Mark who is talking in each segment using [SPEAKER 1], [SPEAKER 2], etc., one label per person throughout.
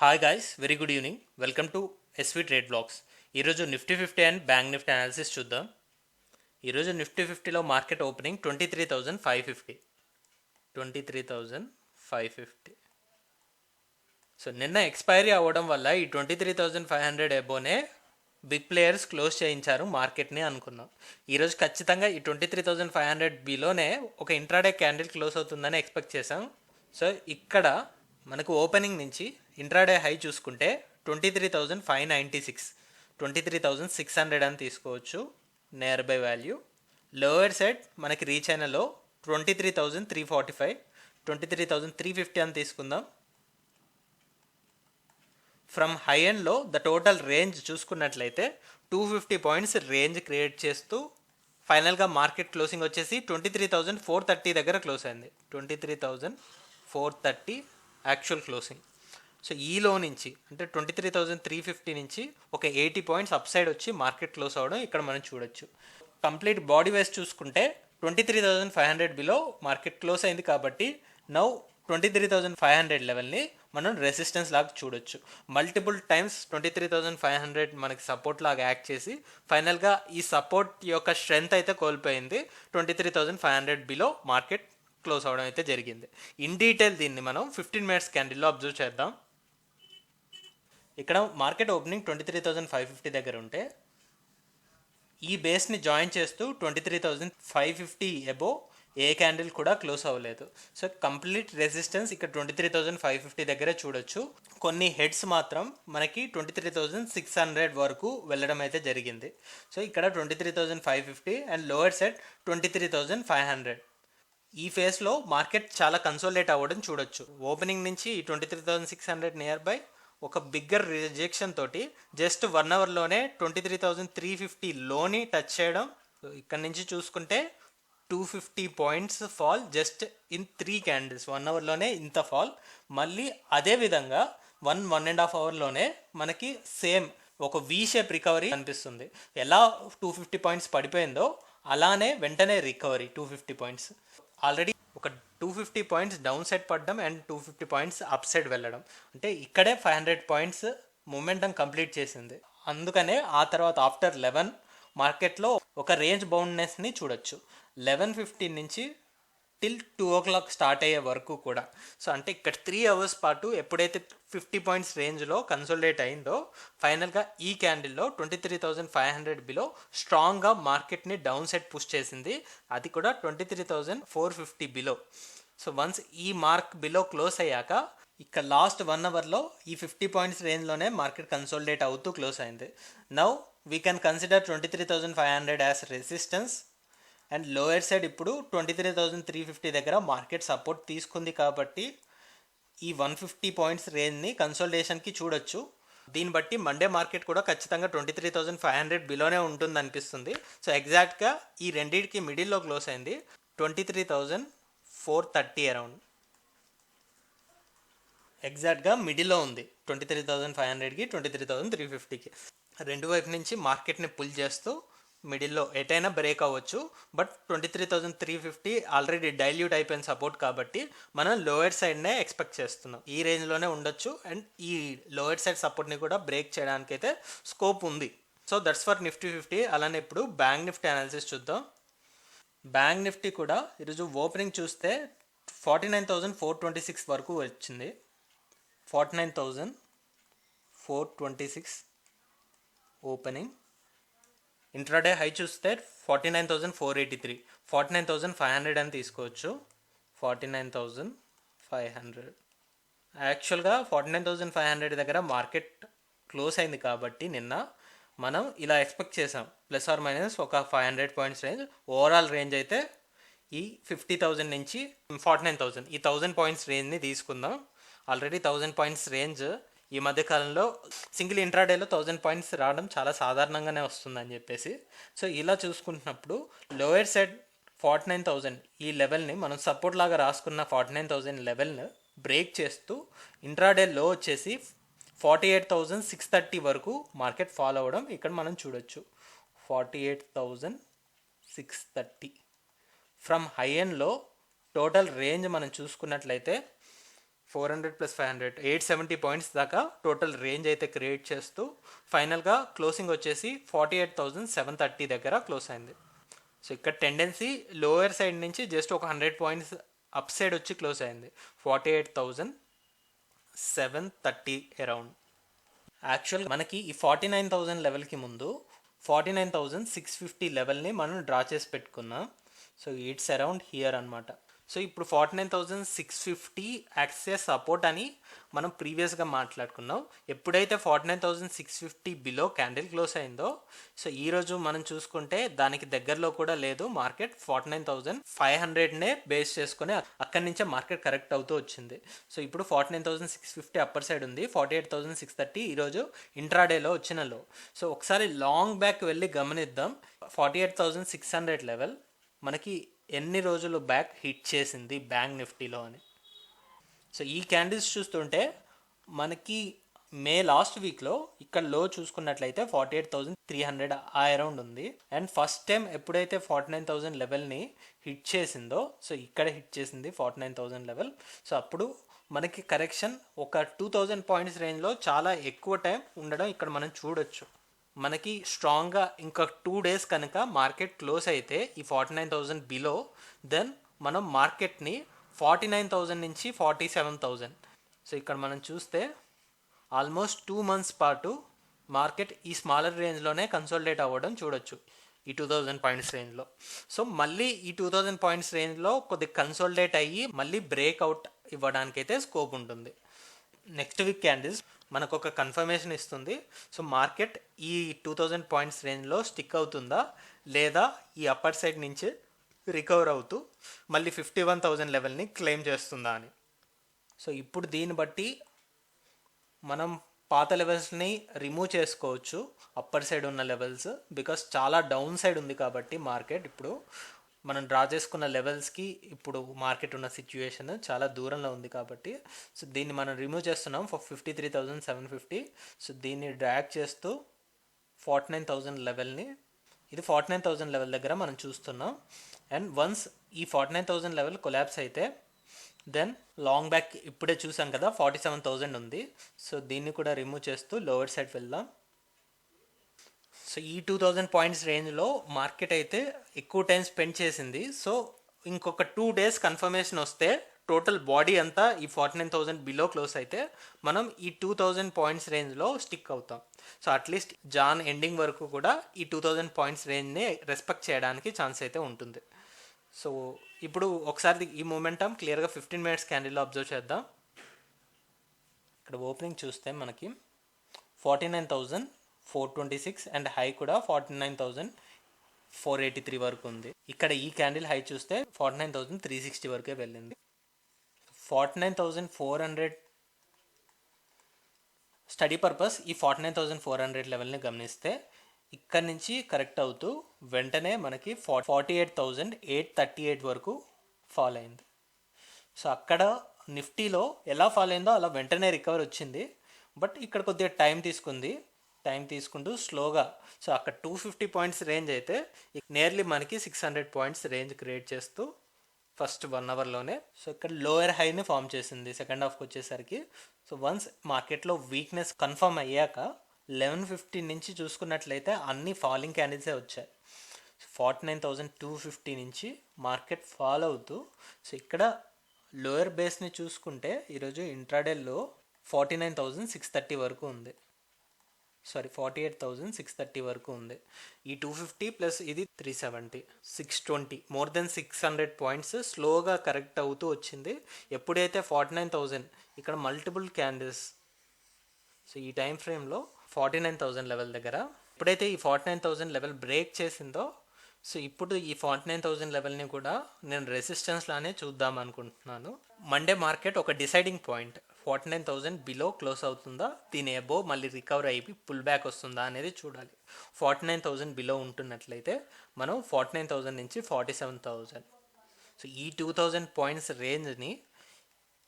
[SPEAKER 1] Hi guys, very good evening. Welcome to SV trade blogs. ఈరోజు Nifty 50 and bank Nifty analysis చూద్దాం. ఈరోజు Nifty 50లో market opening 23,550. 23,550. So నిన్న expiry అవ్వడం వల్ల ఈ 23,500 అబోనే బిగ్ ప్లేయర్స్ క్లోజ్ చేయించారు మార్కెట్ని అనుకున్నాం. ఈరోజు ఖచ్చితంగా ఈ 23,500 బిలోనే ఒక ఇంట్రాడే క్యాండిల్ క్లోజ్ అవుతుందని ఎక్స్పెక్ట్ చేసాం. సో ఇక్కడ మనకు ఓపెనింగ్ నుంచి ఇంట్రాడే హై చూసుకుంటే 23,596, 23,600 అని తీసుకోవచ్చు near by value. Lower side మనకి రీచ్ అయిన లో 23,345, 23,350 అని తీసుకుందాం. ఫ్రమ్ హై ఎండ్లో ద టోటల్ రేంజ్ చూసుకున్నట్లయితే 250 పాయింట్స్ రేంజ్ క్రియేట్ చేస్తూ ఫైనల్గా మార్కెట్ క్లోజింగ్ వచ్చేసి 23,430 దగ్గర క్లోజ్ అయింది. 23,430 యాక్చువల్ క్లోజింగ్. సో ఈలో నుంచి అంటే 23,350 నుంచి ఒక 80 పాయింట్స్ అప్ సైడ్ వచ్చి మార్కెట్ క్లోజ్ అవ్వడం ఇక్కడ మనం చూడొచ్చు. కంప్లీట్ బాడీ వైజ్ చూసుకుంటే 23,500 బిలో మార్కెట్ క్లోజ్ అయింది కాబట్టి నౌ 23,500 లెవెల్ని మనం రెసిస్టెన్స్ లాగా చూడొచ్చు. మల్టిపుల్ టైమ్స్ 23,500 మనకి సపోర్ట్ లాగా యాక్ట్ చేసి ఫైనల్గా ఈ సపోర్ట్ యొక్క స్ట్రెంగ్త్ అయితే కోల్పోయింది. 23,500 బిలో మార్కెట్ క్లోజ్ అవడం అయితే జరిగింది. ఇన్ డీటెయిల్ దీన్ని మనం 15 మినిట్స్ క్యాండిల్లో అబ్జర్వ్ చేద్దాం. ఇక్కడ మార్కెట్ ఓపెనింగ్ 23,550 దగ్గర ఉంటే ఈ బేస్ని జాయిన్ చేస్తూ 23,550 అబో ఏ క్యాండిల్ కూడా క్లోజ్ అవ్వలేదు. సో కంప్లీట్ రెసిస్టెన్స్ ఇక్కడ 23,550 దగ్గరే చూడొచ్చు. కొన్ని హెడ్స్ మాత్రం మనకి 23,600 వరకు వెళ్ళడం అయితే జరిగింది. సో ఇక్కడ 23,550 అండ్ లోవర్ సెట్ 23,500. ఈ ఫేస్లో మార్కెట్ చాలా కన్సోలిడేట్ అవ్వడం చూడొచ్చు. ఓపెనింగ్ నుంచి 23,600 నియర్ బై ఒక బిగ్గర్ రిజెక్షన్ తోటి జస్ట్ 1 అవర్లోనే 23,350 లోని టచ్ చేయడం. ఇక్కడ నుంచి చూసుకుంటే 250 points fall just in 3 candles. 1 అవర్లోనే ఇంత ఫాల్. మళ్ళీ అదే విధంగా 1.5 అవర్లోనే మనకి సేమ్ ఒక వి షేప్ రికవరీ కనిపిస్తుంది. ఎలా 250 పాయింట్స్ పడిపోయిందో అలానే వెంటనే రికవరీ 250 పాయింట్స్. ఆల్రెడీ ఒక 250 పాయింట్స్ డౌన్ సైడ్ పడడం అండ్ 250 పాయింట్స్ అప్ సైడ్ వెళ్ళడం, అంటే ఇక్కడే 500 పాయింట్స్ మూమెంటం కంప్లీట్ చేసింది. అందుకనే ఆ తర్వాత ఆఫ్టర్ 11 మార్కెట్లో ఒక రేంజ్ బౌండ్నెస్ని చూడొచ్చు. 11:15 నుంచి టిల్ 2 o'clock స్టార్ట్ అయ్యే వరకు కూడా. సో అంటే ఇక్కడ 3 అవర్స్ పాటు ఎప్పుడైతే 50 పాయింట్స్ రేంజ్లో కన్సోలిడేట్ అయిందో ఫైనల్గా ఈ క్యాండిల్లో 23,500 బిలో స్ట్రాంగ్గా మార్కెట్ని డౌన్ సైడ్ పుష్ చేసింది. అది కూడా 23,450 బిలో. సో వన్స్ ఈ మార్క్ బిలో క్లోజ్ అయ్యాక ఇక్కడ లాస్ట్ 1 అవర్లో ఈ 50 పాయింట్స్ రేంజ్లోనే మార్కెట్ కన్సోలిడేట్ అవుతూ క్లోజ్ అయింది. Now we can consider 23,500 as resistance and lower side ఇప్పుడు 23,350 దగ్గర మార్కెట్ సపోర్ట్ తీసుకుంది కాబట్టి ఈ 150 పాయింట్స్ రేంజ్ని కన్సోలిడేషన్కి చూడొచ్చు. దీన్ని బట్టి మండే మార్కెట్ కూడా ఖచ్చితంగా 23,500 బిలోనే ఉంటుంది అనిపిస్తుంది. సో ఎగ్జాక్ట్గా ఈ రెండింటికి మిడిల్లో క్లోజ్ అయింది 23,430 అరౌండ్. ఎగ్జాక్ట్గా మిడిల్లో ఉంది 23,500కి 23,350కి. రెండు వైపు నుంచి మార్కెట్ని పుల్ చేస్తూ మిడిల్లో ఎటైనా బ్రేక్ అవ్వచ్చు. బట్ 23,350 ఆల్రెడీ డైల్యూట్ అయిపోయిన సపోర్ట్ కాబట్టి మనం లోయర్ సైడ్నే ఎక్స్పెక్ట్ చేస్తున్నాం. ఈ రేంజ్లోనే ఉండొచ్చు అండ్ ఈ లోయర్ సైడ్ సపోర్ట్ని కూడా బ్రేక్ చేయడానికి అయితే స్కోప్ ఉంది. So that's for Nifty 50. అలానే ఇప్పుడు బ్యాంక్ నిఫ్టీ అనాలిసిస్ చూద్దాం. బ్యాంక్ నిఫ్టీ కూడా ఈరోజు ఓపెనింగ్ చూస్తే 49,426 వరకు వచ్చింది. 49,426 ఓపెనింగ్. ఇంట్రాడే హై చూస్తే 49,483, 49,500 అని తీసుకోవచ్చు. 49,500 యాక్చువల్గా 49,500 దగ్గర మార్కెట్ క్లోజ్ అయింది కాబట్టి నిన్న మనం ఇలా ఎక్స్పెక్ట్ చేసాం ప్లస్ ఆర్ మైనస్ ఒక 500 పాయింట్స్ రేంజ్. ఓవరాల్ రేంజ్ అయితే ఈ 50,000 నుంచి 49,000 ఈ 1000 పాయింట్స్ రేంజ్ని తీసుకుందాం. ఆల్రెడీ 1000 పాయింట్స్ రేంజ్ ఈ మధ్యకాలంలో సింగిల్ ఇంట్రాడేలో 1000 పాయింట్స్ రావడం చాలా సాధారణంగానే వస్తుందని చెప్పేసి. సో ఇలా చూసుకుంటున్నప్పుడు లోయర్ సైడ్ 49,000 ఈ లెవెల్ని మనం సపోర్ట్ లాగా రాసుకున్న 49,000 లెవెల్ని బ్రేక్ చేస్తూ ఇంట్రాడే లో వచ్చేసి 48,630 వరకు మార్కెట్ ఫాలో అవ్వడం ఇక్కడ మనం చూడొచ్చు. 48,630 ఫ్రమ్ హై ఎండ్లో టోటల్ రేంజ్ మనం చూసుకున్నట్లయితే 400 ప్లస్ 500 870 పాయింట్స్ దాకా టోటల్ రేంజ్ అయితే క్రియేట్ చేస్తూ ఫైనల్గా క్లోజింగ్ వచ్చేసి 48,730 దగ్గర క్లోజ్ అయింది. సో ఇక్కడ టెండెన్సీ లోయర్ సైడ్ నుంచి జస్ట్ ఒక 100 పాయింట్స్ అప్ సైడ్ వచ్చి క్లోజ్ అయింది 48,730 అరౌండ్. యాక్చువల్ మనకి ఈ 49,000 లెవెల్కి ముందు 49,650 లెవెల్ని మనం డ్రా చేసి పెట్టుకున్నాం. సో ఇట్స్ అరౌండ్ హియర్ అనమాట. సో ఇప్పుడు 49,650 యాక్ట్స్ యాజ్ సపోర్ట్ అని మనం ప్రీవియస్గా మాట్లాడుకున్నాం. ఎప్పుడైతే 49,650 బిలో క్యాండిల్ క్లోజ్ అయిందో, సో ఈరోజు మనం చూసుకుంటే దానికి దగ్గరలో కూడా లేదు మార్కెట్. 49,500నే బేస్ చేసుకుని అక్కడి నుంచే మార్కెట్ కరెక్ట్ అవుతూ వచ్చింది. సో ఇప్పుడు 49,650 అప్పర్ సైడ్ ఉంది, 48,630 ఈరోజు ఇంట్రాడేలో వచ్చిన లో. సో ఒకసారి లాంగ్ బ్యాక్ వెళ్ళి గమనిద్దాం. 48,600 లెవెల్ మనకి ఎన్ని రోజులు బ్యాక్ హిట్ చేసింది బ్యాంక్ నిఫ్టీలో అని. సో ఈ క్యాండిల్స్ చూస్తుంటే మనకి మే లాస్ట్ వీక్లో ఇక్కడ లో చూసుకున్నట్లయితే 48,300 ఆ అరౌండ్ ఉంది. అండ్ ఫస్ట్ టైం ఎప్పుడైతే 49,000 లెవెల్ని హిట్ చేసిందో, సో ఇక్కడ హిట్ చేసింది 49,000 లెవెల్. సో అప్పుడు మనకి కరెక్షన్ ఒక 2,000 పాయింట్స్ రేంజ్లో చాలా ఎక్కువ టైం ఉండడం ఇక్కడ మనం చూడొచ్చు. మనకి స్ట్రాంగ్గా ఇంకా 2 డేస్ కనుక మార్కెట్ క్లోజ్ అయితే ఈ 49,000 బిలో, దెన్ మనం మార్కెట్ని 49,000 నుంచి 47,000, సో ఇక్కడ మనం చూస్తే ఆల్మోస్ట్ 2 months పాటు మార్కెట్ ఈ స్మాలర్ రేంజ్లోనే కన్సాలిడేట్ అవ్వడం చూడొచ్చు ఈ 2,000 పాయింట్స్ రేంజ్లో. సో మళ్ళీ ఈ 2,000 పాయింట్స్ రేంజ్లో కొద్దిగా కన్సాలిడేట్ అయ్యి మళ్ళీ బ్రేక్అవుట్ ఇవ్వడానికైతే స్కోప్ ఉంటుంది. నెక్స్ట్ వీక్ క్యాండిల్స్ మనకు ఒక కన్ఫర్మేషన్ ఇస్తుంది. సో మార్కెట్ ఈ 2,000 పాయింట్స్ రేంజ్లో స్టిక్ అవుతుందా లేదా ఈ అప్పర్ సైడ్ నుంచి రికవర్ అవుతూ మళ్ళీ 51,000 లెవెల్ని క్లెయిమ్ చేస్తుందా అని. సో ఇప్పుడు దీన్ని బట్టి మనం పాత లెవెల్స్ని రిమూవ్ చేసుకోవచ్చు, అప్పర్ సైడ్ ఉన్న లెవెల్స్, బికాస్ చాలా డౌన్ సైడ్ ఉంది కాబట్టి మార్కెట్ ఇప్పుడు మనం డ్రా చేసుకున్న లెవెల్స్కి ఇప్పుడు మార్కెట్ ఉన్న సిచ్యువేషన్ చాలా దూరంలో ఉంది కాబట్టి, సో దీన్ని మనం రిమూవ్ చేస్తున్నాం ఫర్ 53,750. సో దీన్ని డ్రాగ్ చేస్తూ 49,000 లెవెల్ని, ఇది 49,000 లెవెల్ దగ్గర మనం చూస్తున్నాం. అండ్ వన్స్ ఈ 49,000 లెవెల్ కొలాప్స్ అయితే దెన్ లాంగ్ బ్యాక్ ఇప్పుడే చూసాం కదా 47,000 ఉంది. సో దీన్ని కూడా రిమూవ్ చేస్తూ లోవర్ సైడ్ వెళ్దాం. సో ఈ 2,000 పాయింట్స్ రేంజ్లో మార్కెట్ అయితే ఎక్కువ టైం స్పెండ్ చేసింది. సో ఇంకొక 2 days కన్ఫర్మేషన్ వస్తే టోటల్ బాడీ అంతా ఈ 49,000 బిలో క్లోజ్ అయితే మనం ఈ 2,000 పాయింట్స్ రేంజ్లో స్టిక్ అవుతాం. సో అట్లీస్ట్ జాన్ ఎండింగ్ వరకు కూడా ఈ 2,000 పాయింట్స్ రేంజ్ని రెస్పెక్ట్ చేయడానికి ఛాన్స్ అయితే ఉంటుంది. సో ఇప్పుడు ఒకసారి ఈ మూమెంటం క్లియర్గా 15 minutes క్యాండిల్లో అబ్జర్వ్ చేద్దాం. ఇక్కడ ఓపెనింగ్ చూస్తే మనకి 49,426 అండ్ హై కూడా 49,483 వరకు ఉంది. ఇక్కడ ఈ క్యాండిల్ హై చూస్తే 49,360 వరకే వెళ్ళింది. 49,400 స్టడీ పర్పస్ ఈ 49,400 లెవెల్ని గమనిస్తే ఇక్కడ నుంచి కరెక్ట్ అవుతూ వెంటనే మనకి 48,838 వరకు ఫాల్ అయింది. సో అక్కడ నిఫ్టీలో ఎలా ఫాల్ అయిందో అలా వెంటనే రికవర్ వచ్చింది. బట్ ఇక్కడ కొద్దిగా టైం తీసుకుంటూ స్లోగా, సో అక్కడ 250 పాయింట్స్ రేంజ్ అయితే నియర్లీ మనకి 600 పాయింట్స్ రేంజ్ క్రియేట్ చేస్తూ ఫస్ట్ 1 అవర్లోనే సో ఇక్కడ లోయర్ హైని ఫామ్ చేసింది సెకండ్ హాఫ్కి వచ్చేసరికి. సో వన్స్ మార్కెట్లో వీక్నెస్ కన్ఫర్మ్ అయ్యాక 1150 నుంచి చూసుకున్నట్లయితే అన్ని ఫాలింగ్ క్యాండిల్సే వచ్చాయి. 49,250 నుంచి మార్కెట్ ఫాల్ అవుతూ, సో ఇక్కడ లోయర్ బేస్ని చూసుకుంటే ఈరోజు ఇంట్రాడేలో 49,630 వరకు ఉంది, 48,630 వరకు ఉంది. ఈ 250 ప్లస్ ఇది 370, 620, మోర్ దెన్ 600 పాయింట్స్ స్లోగా కరెక్ట్ అవుతూ వచ్చింది. ఎప్పుడైతే 49,000 ఇక్కడ మల్టిపుల్ క్యాండిల్స్, సో ఈ టైం ఫ్రేమ్లో 49,000 లెవెల్ దగ్గర ఎప్పుడైతే ఈ 49,000 లెవెల్ బ్రేక్ చేసిందో, సో ఇప్పుడు ఈ 49,000 లెవెల్ని కూడా నేను రెసిస్టెన్స్ లానే చూద్దాం అనుకుంటున్నాను. మండే మార్కెట్ ఒక డిసైడింగ్ పాయింట్ 49,000 బిలో క్లోజ్ అవుతుందా, దీని అబోవ్ మళ్ళీ రికవర్ అయిపోయి పుల్ బ్యాక్ వస్తుందా అనేది చూడాలి. 49,000 బిలో ఉంటున్నట్లయితే మనం 49,000 నుంచి 47,000, సో ఈ 2,000 పాయింట్స్ రేంజ్ని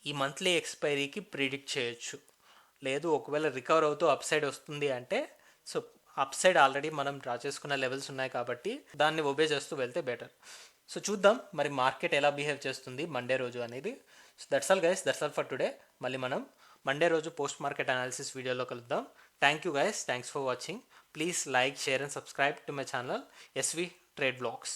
[SPEAKER 1] ఈ మంత్లీ ఎక్స్పైరీకి ప్రిడిక్ట్ చేయొచ్చు. లేదు ఒకవేళ రికవర్ అవుతూ అప్ సైడ్ వస్తుంది అంటే, సో అప్ సైడ్ ఆల్రెడీ మనం డ్రా చేసుకున్న లెవెల్స్ ఉన్నాయి కాబట్టి దాన్ని ఒబే చేస్తూ వెళ్తే బెటర్. సో చూద్దాం మరి మార్కెట్ ఎలా బిహేవ్ చేస్తుంది మండే రోజు అనేది. So that's all guys, that's all for today. మళ్ళీ మనం మండే రోజు పోస్ట్ మార్కెట్ అనాలిసిస్ వీడియోలో కలుద్దాం. Thank you guys, thanks for watching. Please like, share and subscribe to my channel SV trade blogs.